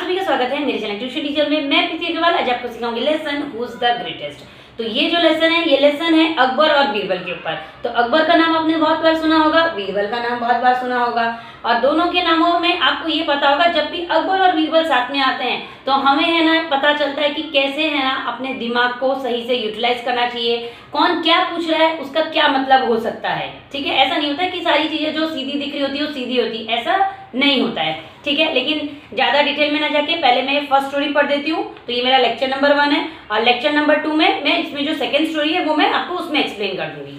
सभी का स्वागत है मेरे चैनल ट्यूशन टीचर में। मैं प्रीति अग्रवाल आज आपको सिखाऊंगी lesson who is the greatest. तो ये जो लेसन है ये लेसन है अकबर और बीरबल के ऊपर। तो अकबर का नाम आपने बहुत बार सुना होगा, बीरबल का नाम बहुत बार सुना होगा और दोनों के नामों में आपको ये पता होगा जब भी अकबर और बीरबल साथ में आते हैं तो हमें है ना पता चलता है कि कैसे है ना अपने दिमाग को सही से यूटिलाइज करना चाहिए, कौन क्या पूछ रहा है उसका क्या मतलब हो सकता है। ठीक है, ऐसा नहीं होता है कि सारी चीजें जो सीधी दिख रही होती है वो सीधी होती है, ऐसा नहीं होता है। ठीक है, लेकिन ज्यादा डिटेल में ना जाके पहले मैं फर्स्ट स्टोरी पढ़ देती हूँ। तो ये मेरा लेक्चर नंबर 1 है और लेक्चर नंबर 2 में मैं इसमें जो सेकंड स्टोरी है वो मैं आपको उसमें एक्सप्लेन कर दूंगी।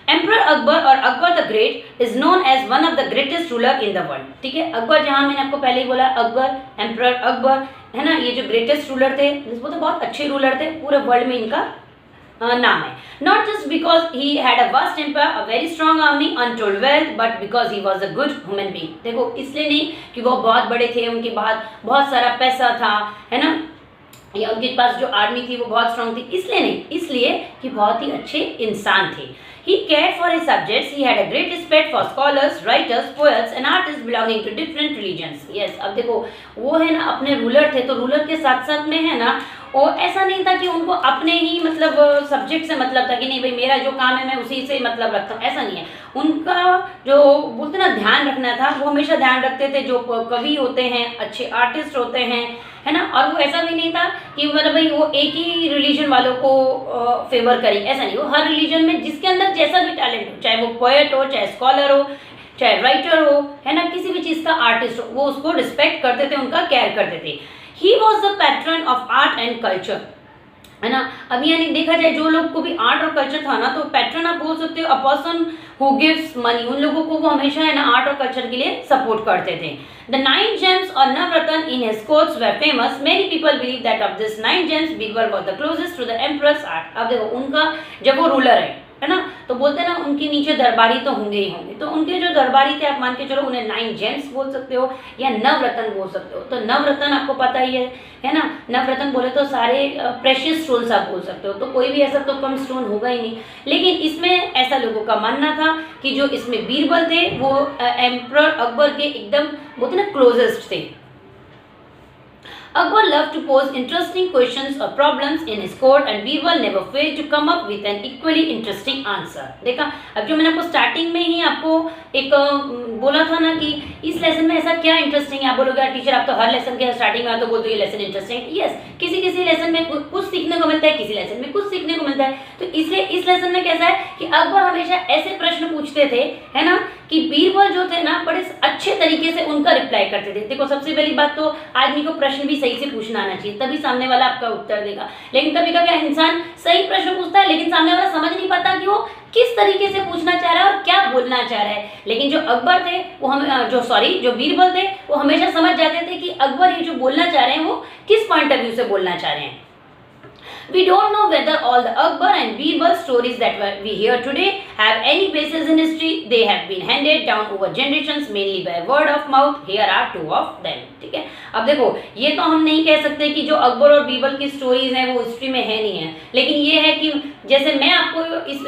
एम्परर अकबर और Akbar the great is known as one of the greatest ruler in the world. ठीक है, अकबर जहां मैंने आपको पहले ही बोला अकबर, एम्परर अकबर है ना, ये जो ग्रेटेस्ट रूलर थे वो तो बहुत अच्छे रूलर थे, पूरे वर्ल्ड में इनका नाम है। Not just because he had a vast empire, a very strong army, untold wealth, but because he was a good human being. देखो इसलिए नहीं कि वो बहुत बड़े थे, उनके बाद बहुत सारा पैसा था है ना, या उनके पास जो आर्मी थी वो बहुत स्ट्रांग थी, इसलिए नहीं, इसलिए कि बहुत ही अच्छे इंसान थे। He cared for his subjects. He had a great respect for scholars, writers, poets and artists belonging to different religions. Yes, अब देखो वो है ना अपने रूलर थे तो रूलर के साथ साथ में है ना वो ऐसा नहीं था कि उनको अपने ही मतलब सब्जेक्ट से मतलब था कि नहीं भाई मेरा जो काम है मैं उसी से मतलब रखता हूँ, ऐसा नहीं है। उनका जो बोलते ना ध्यान रखना था वो हमेशा ध्यान रखते थे जो कवि होते हैं, अच्छे आर्टिस्ट होते हैं है ना, और वो ऐसा भी नहीं था कि मतलब भाई वो एक ही रिलीजन वालों को फेवर करें, ऐसा नहीं। वो हर रिलीजन में जिसके अंदर जैसा भी टैलेंट हो, चाहे वो पोएट हो, चाहे स्कॉलर हो, चाहे राइटर हो है ना, किसी भी चीज का आर्टिस्ट हो, वो उसको रिस्पेक्ट करते थे, उनका केयर करते थे। He was the pattern of art and culture है ना। अब यानी देखा जाए जो लोग को भी आर्ट और कल्चर था ना तो पैट्रन आप बोल सकते हो a person who gives money, उन लोगों को वो हमेशा है ना आर्ट और कल्चर के लिए सपोर्ट करते थे। द 9 gems और navratna in his courts were famous. Many people believe that of this 9 gems Birbal was the closest to the emperor's art. अब देखो उनका जब वो रूलर है ना तो बोलते हैं ना उनके नीचे दरबारी तो होंगे ही होंगे, तो उनके जो दरबारी थे आप मान के चलो उन्हें 9 gems बोल सकते हो या नवरत्न बोल सकते हो। तो नवरत्न आपको पता ही है ना, नवरत्न बोले तो सारे प्रेशियस स्टोन्स आप बोल सकते हो, तो कोई भी ऐसा तो कम स्टोन होगा ही नहीं। लेकिन इसमें ऐसा लोगों का मानना था कि जो इसमें बीरबल थे वो एम्परर अकबर के एकदम बोलते ना क्लोजेस्ट थे। Akbar loved to pose interesting questions or problems in his court and Birbal never failed to come up with an equally interesting answer। देखा, अब जो मैंने आपको स्टार्टिंग में ही आपको एक बोला था ना कि इस लेसन में ऐसा क्या इंटरेस्टिंग है। आप बोलोगे टीचर आप तो हर लेसन के स्टार्टिंग में तो बोलते हो ये लेसन इंटरेस्टिंग है। यस, किसी किसी लेसन में कुछ सीखने को मिलता है, किसी लेसन में कुछ सीखने को मिलता है। तो इसलिए इस लेसन में कैसा है कि अकबर हमेशा ऐसे प्रश्न पूछते थे है ना कि बीरबल जो थे ना बड़े अच्छे तरीके से उनका रिप्लाई करते थे। देखो सबसे पहली बात तो आदमी को प्रश्न भी सही से पूछना आना चाहिए, तभी सामने वाला आपका उत्तर देगा। लेकिन कभी कभी इंसान सही प्रश्न पूछता है लेकिन सामने वाला समझ नहीं पाता कि वो किस तरीके से पूछना चाह रहा है और क्या बोलना चाह रहा है। लेकिन जो अकबर थे वो हम जो बीरबल थे वो हमेशा समझ जाते थे कि अकबर ये जो बोलना चाह रहे हैं वो किस पॉइंट ऑफ व्यू से बोलना चाह रहे हैं। We don't know whether all the Akbar and Birbal stories that we hear today have any basis in history. They have been handed down over generations mainly by word of mouth. Here are 2 of them. ठीक है, अब देखो ये तो हम नहीं कह सकते कि जो अकबर और बीरबल की स्टोरीज हैं वो हिस्ट्री में है नहीं है, लेकिन ये है कि जैसे मैं आपको इस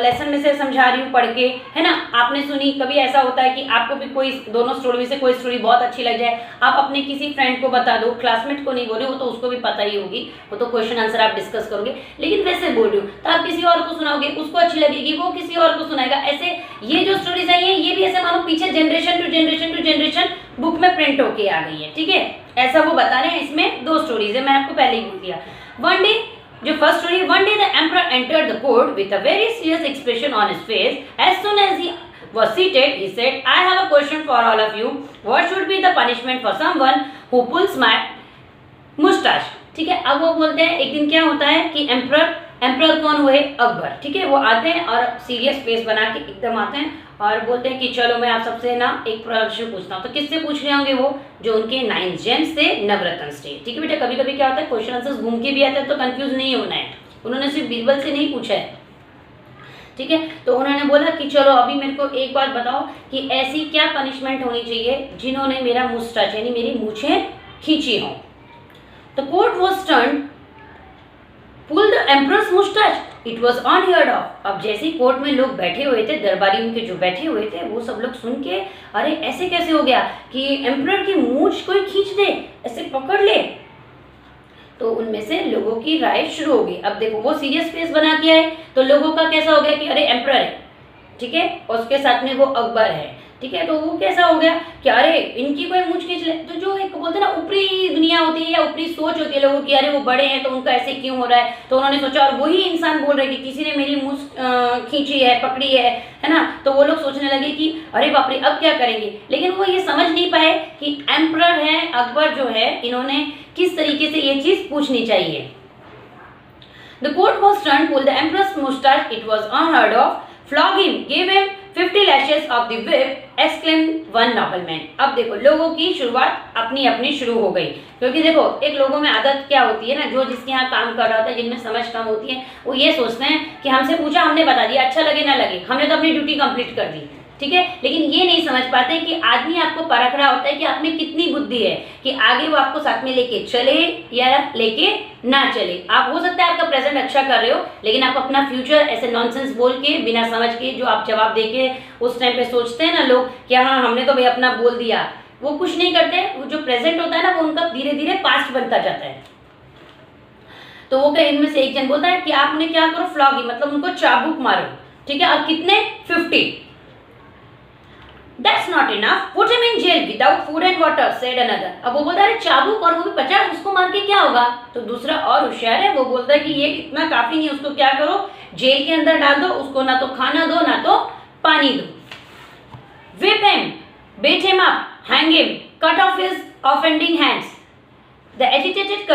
लेसन में से समझा रही हूँ पढ़ के है ना, आपने सुनी। कभी ऐसा होता है कि आपको भी कोई दोनों स्टोरी में से कोई स्टोरी बहुत अच्छी लग जाए, आप अपने किसी फ्रेंड को बता दो, क्लासमेट को नहीं बोल रहे हो तो उसको भी पता ही होगी, वो तो क्वेश्चन आंसर आप डिस्कस करोगे। लेकिन वैसे बोल रही हूँ तो आप किसी और को सुनाओगे, उसको अच्छी लगेगी, वो किसी और को सुनाएगा। ऐसे ये जो स्टोरीज आई है ये भी ऐसे मानो पीछे generation to generation to generation book में प्रिंट होके आ गई है। ठीक है, ऐसा वो बता रहे हैं। इसमें 2 स्टोरीज है, मैंने आपको पहले ही बोल दिया। वन डे, जो first story, one day the emperor entered the court with a very serious expression on his face. As soon as he was seated, he said, I have a question for all of you. What should be the punishment for someone who pulls my mustache? ठीक है, अब वो बोलते हैं एक दिन क्या होता है कि एम्परर कौन हुए? अकबर। ठीक है, वो आते हैं और सीरियस फेस बना के एकदम आते हैं और बोलते हैं कि चलो मैं आप सबसे ना एक प्रश्न पूछता हूँ। तो किससे पूछ रहे होंगे? वो जो उनके 9 gems थे, नवरत्न थे। ठीक है बेटा, कभी कभी क्या होता है क्वेश्चन आंसर घूम के भी आते हैं तो कंफ्यूज नहीं होना है। उन्होंने सिर्फ बीरबल से नहीं पूछा है। ठीक है, तो उन्होंने बोला कि चलो अभी मेरे को एक बात बताओ कि ऐसी क्या पनिशमेंट होनी चाहिए जिन्होंने मेरा मुस्टच यानी मेरी मूछें खींची हो। The court was stern, pull the emperor's moustache, it was unheard of. अब जैसे ही कोर्ट में लोग बैठे हुए थे, दरबारी उनके जो बैठे हुए थे, वो सब लोग सुन के अरे ऐसे कैसे हो गया कि एम्परर की मूंछ कोई खींच दे, ऐसे पकड़ ले। तो उनमें से लोगों की राय शुरू हो गई। अब देखो वो सीरियस फेस बना के आए तो लोगों का कैसा हो गया कि अरे एम्परर है, ठीक है, और उसके साथ में वो अकबर है, ठीक है, तो वो कैसा हो गया कि अरे इनकी कोई मूंछ खींच ले। तो जो एक बोलते हैं ना ऊपरी दुनिया होती है या ऊपरी सोच होती है लोगों की, अरे वो बड़े हैं तो उनका ऐसे क्यों हो रहा है, तो उन्होंने सोचा, और वही इंसान बोल रहे कि किसी ने मेरी मूंछ खींची है, पकड़ी है ना, तो वो लोग सोचने लगे कि अरे बाप रे अब क्या करेंगे। लेकिन वो ये समझ नहीं पाए कि एम्परर है, अकबर जो है, इन्होंने किस तरीके से ये चीज पूछनी चाहिए। The court was turned, pulled the emperor's mustache, it was unheard of, flog him, gave him 50 lashes of the whip, exclaimed one nobleman। अब देखो लोगों की शुरुआत अपनी अपनी शुरू हो गई, क्योंकि देखो एक लोगों में आदत क्या होती है ना, जो जिसके यहाँ काम कर रहा होता है, जिनमें समझ कम होती है, वो ये सोचते हैं कि हमसे पूछा हमने बता दिया, अच्छा लगे ना लगे, हमने तो अपनी ड्यूटी कंप्लीट कर दी, ठीक है। लेकिन ये नहीं समझ पाते कि आदमी आपको परख रहा होता है कि आप में कितनी बुद्धि है, कि आगे वो आपको साथ में लेके चले या लेके ना चले। आप हो सकता है आपका प्रेजेंट अच्छा कर रहे हो, लेकिन आप अपना फ्यूचर ऐसे नॉनसेंस बोल के, बिना समझ के, जो आप जवाब दे के उस टाइम पे सोचते हैं ना लोग कि हाँ हमने तो भाई अपना बोल दिया, वो कुछ नहीं करते। वो जो प्रेजेंट होता है ना, वो उनका धीरे धीरे पास्ट बनता जाता है। तो वो कहीं इनमें से एक जन बोलता है कि आप उन्हें क्या करो, फ्लॉगी, मतलब उनको चाबुक मारो, ठीक है, और कितने 50। That's not enough. Put him in jail without food and water, said another। अब वो बोलता है चाबुक और वो भी 50, उसको मार के क्या होगा। तो दूसरा और होशियार है, वो बोलता है कि ये इतना काफी नहीं, उसको क्या करो, जेल के अंदर डाल दो, उसको ना तो खाना दो ना तो पानी दो। Whip him, beat him up, hang him, cut off his offending hands। The agitated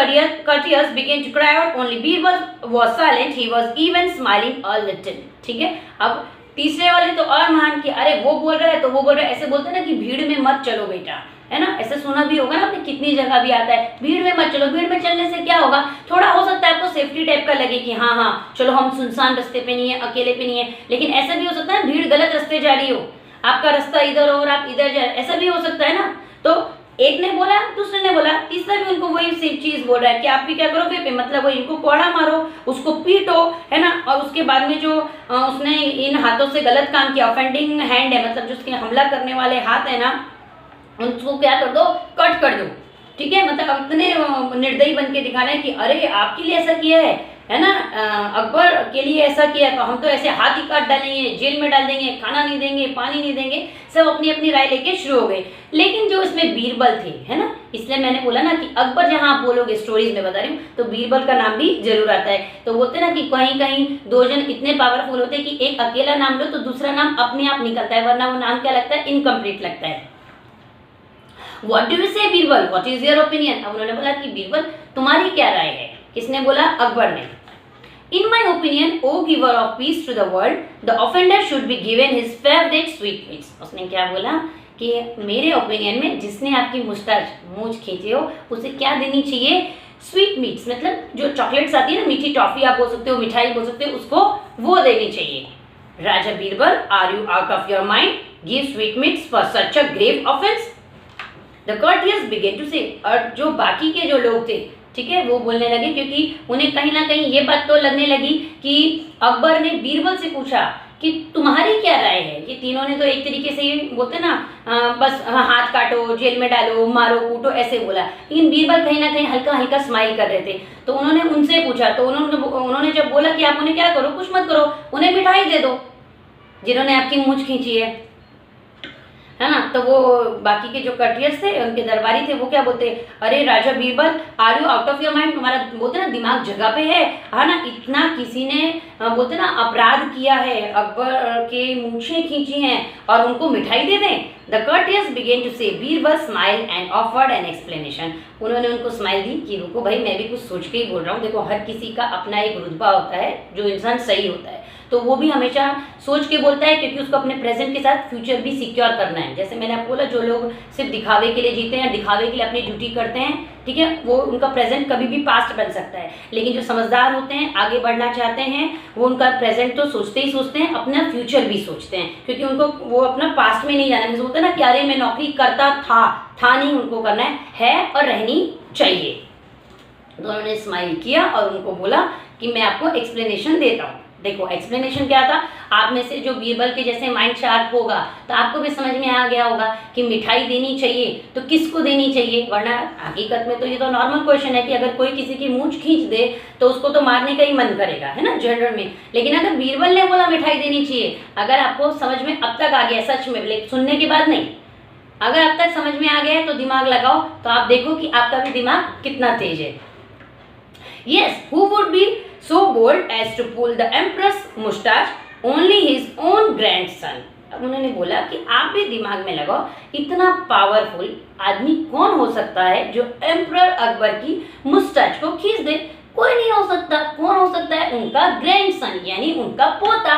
courtiers began to cry out, only Birbal was silent, he was even smiling a little। ठीक है, अब तीसरे वाले तो और महान कि अरे वो बोल रहा है तो वो बोल रहा है, ऐसे बोलते हैं ना कि भीड़ में मत चलो बेटा, है ना, ऐसे सुना भी होगा ना आपने, कितनी जगह भी आता है भीड़ में मत चलो। भीड़ में चलने से क्या होगा, थोड़ा हो सकता है आपको सेफ्टी टाइप का लगे कि हाँ हाँ चलो हम सुनसान रास्ते पे नहीं है, अकेले पे नहीं है, लेकिन ऐसा भी हो सकता है भीड़ गलत रास्ते जा रही हो, आपका रास्ता इधर हो और आप इधर जा, ऐसा भी हो सकता है ना। तो एक ने बोला, दूसरे ने बोला, तीसरा भी उनको वही सेम चीज बोल रहा है कि आप भी क्या करो वे पे, मतलब वो इनको कोड़ा मारो, उसको पीटो, है ना, और उसके बाद में जो उसने इन हाथों से गलत काम किया, ऑफेंडिंग हैंड है, मतलब जो उसके हमला करने वाले हाथ है ना, उनको क्या कर दो, कट कर दो, ठीक है। मतलब इतने निर्दयी बन के दिखा रहे हैं कि अरे आपके लिए ऐसा किया है ना, अकबर के लिए ऐसा किया तो हम तो ऐसे हाथ ही काट डालेंगे, जेल में डाल देंगे, खाना नहीं देंगे, पानी नहीं देंगे। सब अपनी अपनी राय लेके शुरू हो गए। लेकिन जो इसमें बीरबल थे, है ना, इसलिए मैंने बोला ना कि अकबर जहां आप बोलोगे, स्टोरीज में बता रही हूँ, तो बीरबल का नाम भी जरूर आता है। तो बोलते ना कि कहीं कहीं दो जन इतने पावरफुल होते हैं कि एक अकेला नाम लो तो दूसरा नाम अपने आप निकलता है, वरना वो नाम क्या लगता है, इनकम्प्लीट लगता है। What do you say Birbal, what is your opinion? अब उन्होंने बोला कि बीरबल तुम्हारी क्या राय है। किसने बोला, अकबर ने। In my opinion, O giver of peace to the world, the offender should be given his favorite sweetmeats। उसने क्या बोला कि मेरे ओपिनियन में जिसने आपकी मुस्ताच मूंछ खींची हो उसे क्या देनी चाहिए, स्वीट मीट्स, मतलब जो चॉकलेट्स आती है ना, मीठी टॉफी आप बोल सकते हो, मिठाई बोल सकते हो, उसको वो देनी चाहिए। Raja Birbal, are you out of your mind, give sweet meats for such a grave offence. द courtiers began to say, और जो बाकी के जो लोग थे, ठीक है, वो बोलने लगे, क्योंकि उन्हें कहीं ना कहीं ये बात तो लगने लगी कि अकबर ने बीरबल से पूछा कि तुम्हारी क्या राय है। ये तीनों ने तो एक तरीके से बोलते ना, बस हाथ काटो, जेल में डालो, मारो कूटो, ऐसे बोला। लेकिन बीरबल कहीं ना कहीं हल्का हल्का स्माइल कर रहे थे। तो उन्होंने उनसे पूछा, तो उन्होंने जब बोला कि आप उन्हें क्या करो, कुछ मत करो, उन्हें मिठाई दे दो जिन्होंने आपकी मूंछ खींची है ना। तो वो बाकी के जो कटियर्स थे, उनके दरबारी थे, वो क्या बोलते, अरे Raja Birbal, are you out of your mind, तुम्हारा बोलते ना दिमाग जगह पे है ना, इतना किसी ने बोलते ना अपराध किया है, अकबर के मूंछें खींची हैं और उनको मिठाई दे दें। The courtiers began to say, Birbal smiled and offered an explanation। उन्होंने उनको स्माइल दी कि रुको भाई, मैं भी कुछ सोच के ही बोल रहा हूँ। देखो हर किसी का अपना एक रुतबा होता है, जो इंसान सही होता है तो वो भी हमेशा सोच के बोलता है, क्योंकि उसको अपने प्रेजेंट के साथ फ्यूचर भी सिक्योर करना है। जैसे मैंने आपको बोला, जो लोग सिर्फ दिखावे के लिए जीते हैं, दिखावे के लिए अपनी ड्यूटी करते हैं, ठीक है, वो उनका प्रेजेंट कभी भी पास्ट बन सकता है। लेकिन जो समझदार होते हैं, आगे बढ़ना चाहते हैं, वो उनका प्रेजेंट तो सोचते ही सोचते हैं, अपना फ्यूचर भी सोचते हैं, क्योंकि उनको वो अपना पास्ट में नहीं जाना। जैसे होता है ना कि अरे मैं नौकरी करता था नहीं, उनको करना है और रहनी चाहिए। तो उन्होंने स्माइल किया और उनको बोला कि मैं आपको एक्सप्लेनेशन देता हूँ। देखो एक्सप्लेनेशन क्या था, आप में से जो बीरबल के जैसे माइंड शार्प होगा तो आपको भी समझ में आ गया होगा कि मिठाई देनी चाहिए तो किसको देनी चाहिए, वरना हकीकत में तो ये तो नॉर्मल क्वेश्चन है कि अगर कोई किसी की मूंछ खींच दे तो उसको तो मारने का ही मन करेगा, है ना, जनरल में। लेकिन अगर बीरबल ने बोला मिठाई देनी चाहिए, अगर आपको समझ में अब तक आ गया सच में, लेकिन सुनने के बाद नहीं, अगर अब तक समझ में आ गया है तो दिमाग लगाओ, तो आप देखो कि आपका भी दिमाग कितना तेज है। Yes, who would be so bold as to pull the emperor's mustache? Only his own grandson. अब उन्होंने बोला कि आप भी दिमाग में लगाओ, इतना पावरफुल आदमी कौन हो सकता है जो एम्परर अकबर की मुस्टैच को खींच दे? कोई नहीं हो सकता। कौन हो सकता है? उनका ग्रैंडसन, यानी उनका पोता,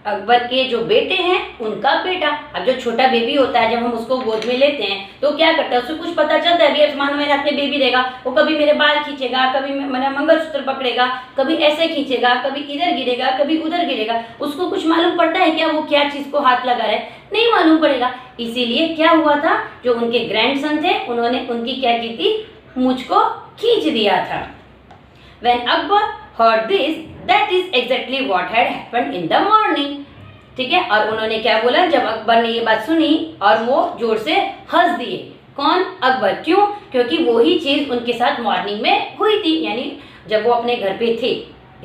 अकबर के जो बेटे हैं उनका बेटा। अब जो छोटा बेबी होता है, जब हम उसको गोद में लेते हैं तो क्या करता है, उसको कुछ पता चलता है, अभी मानो मैंने अपने बेबी देगा, वो कभी मेरे बाल खींचेगा, कभी मेरा मंगलसूत्र पकड़ेगा, कभी ऐसे खींचेगा, कभी इधर गिरेगा, कभी उधर गिरेगा, उसको कुछ मालूम पड़ता है क्या वो क्या चीज को हाथ लगा रहा है? नहीं मालूम पड़ेगा। इसीलिए क्या हुआ था, जो उनके ग्रैंडसन थे उन्होंने उनकी क्या की थी, मुझको खींच दिया था। When Akbar heard this, that is exactly what had happened in the morning. ठीक है, और उन्होंने क्या बोला, जब अकबर ने ये बात सुनी और वो जोर से हंस दिए। कौन? अकबर। क्यों? क्योंकि वही चीज उनके साथ मॉर्निंग में हुई थी, यानी जब वो अपने घर पे थे।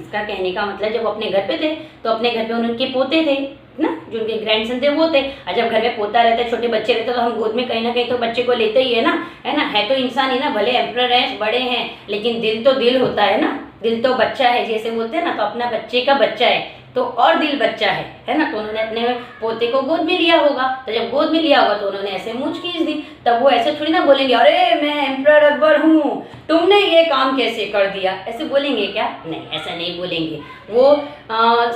इसका कहने का मतलब जब वो अपने घर पे थे तो अपने घर पे उनके पोते थे ना, जो उनके ग्रैंडसन थे वो थे। और जब घर में पोता रहता है, छोटे बच्चे रहते हैं, तो हम गोद में कहीं ना कहीं तो बच्चे को लेते ही है ना, है तो इंसान ही ना, भले एम्परर हैं, बड़े हैं, लेकिन दिल तो दिल होता है ना, दिल तो बच्चा है, जैसे बोलते हैं ना, तो अपना बच्चे का बच्चा है तो और दिल बच्चा है ना। तो उन्होंने अपने पोते को गोद में लिया होगा, तो जब गोद में लिया होगा तो उन्होंने ऐसे मूंछ खींच दी। तब वो ऐसे थोड़ी ना बोलेंगे, अरे मैं एम्परर अकबर हूँ, तुमने ये काम कैसे कर दिया, ऐसे बोलेंगे क्या? नहीं, ऐसा नहीं बोलेंगे। वो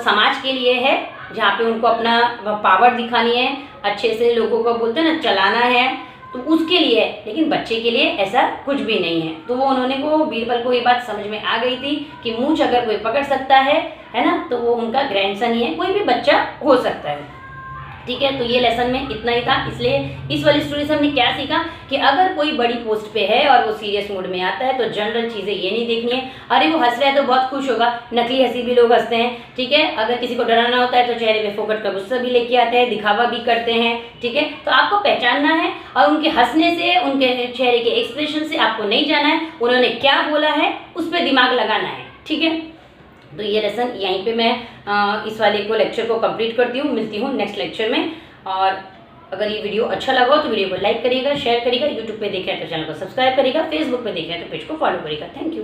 समाज के लिए है, जहाँ पे उनको अपना पावर दिखानी है, अच्छे से लोगों को बोलते हैं ना चलाना है, तो उसके लिए है। लेकिन बच्चे के लिए ऐसा कुछ भी नहीं है। तो वो उन्होंने को बीरबल को ये बात समझ में आ गई थी कि मूंछ अगर कोई पकड़ सकता है ना, तो वो उनका ग्रैंडसन ही है, कोई भी बच्चा हो सकता है। ठीक है, तो ये लेसन में इतना ही था। इसलिए इस वाली स्टोरी से हमने क्या सीखा कि अगर कोई बड़ी पोस्ट पे है और वो सीरियस मूड में आता है तो जनरल चीज़ें ये नहीं देखनी है। अरे वो हंस रहा है तो बहुत खुश होगा, नकली हंसी भी लोग हंसते हैं। ठीक है, अगर किसी को डराना होता है तो चेहरे पे फोकट का गुस्सा भी लेके आते हैं, दिखावा भी करते हैं। ठीक है, तो आपको पहचानना है और उनके हंसने से, उनके चेहरे के एक्सप्रेशन से आपको नहीं जाना है उन्होंने क्या बोला है, उस पर दिमाग लगाना है। ठीक है, तो ये लेसन यहीं पे मैं इस वाले को लेक्चर को कंप्लीट करती हूँ। मिलती हूँ नेक्स्ट लेक्चर में। और अगर ये वीडियो अच्छा लगा हो तो वीडियो को लाइक करिएगा, शेयर करिएगा, यूट्यूब पे देखें तो चैनल को सब्सक्राइब करिएगा, फेसबुक पे देखें तो पेज को फॉलो करिएगा। Thank you.